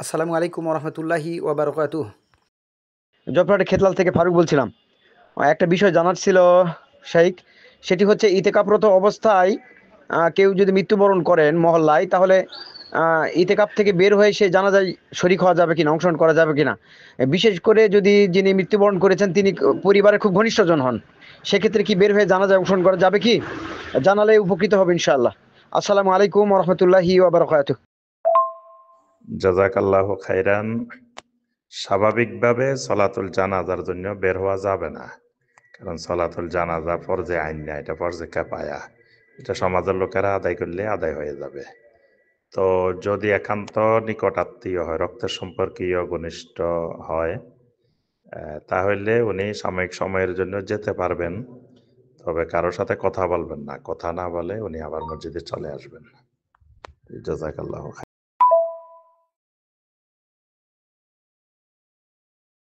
আসসালামু আলাইকুম রহমতুল্লাহি ওবারকাতুহ। জয়পুরহাটের খেতলাল থেকে ফারুক বলছিলাম। একটা বিষয় জানার ছিল শাইখ, সেটি হচ্ছে ইতেকাফরত অবস্থায় কেউ যদি মৃত্যুবরণ করেন মহল্লায়, তাহলে ইতেকাফ থেকে বের হয়ে সে জানাজায় শরীক হওয়া যাবে কিনা, অংশগ্রহণ করা যাবে কিনা। বিশেষ করে যদি যিনি মৃত্যুবরণ করেছেন তিনি পরিবারের খুব ঘনিষ্ঠজন হন, সেক্ষেত্রে কি বের হয়ে জানাজায় অংশগ্রহণ করা যাবে কি? জানালে উপকৃত হবে ইনশাআল্লাহ। আসসালামু আলাইকুম রহমতুল্লাহি ওবারকাতুহ। জাযাকাল্লাহু খাইরান। স্বাভাবিকভাবে সলাতুল জানাজার জন্য বের হওয়া যাবে না, কারণ সলাতুল জানাজা ফরজে আইন না, এটা ফরজে কিফায়া। এটা সমাজের লোকেরা আদায় করলে আদায় হয়ে যাবে। তো যদি একান্ত নিকট আত্মীয় হয়, রক্তের সম্পর্কীয় ঘনিষ্ঠ হয়, তাহলে উনি সাময়িক সময়ের জন্য যেতে পারবেন, তবে কারোর সাথে কথা বলবেন না। কথা না বলে উনি আবার মসজিদে চলে আসবেন। জাযাকাল্লাহু খাইরান।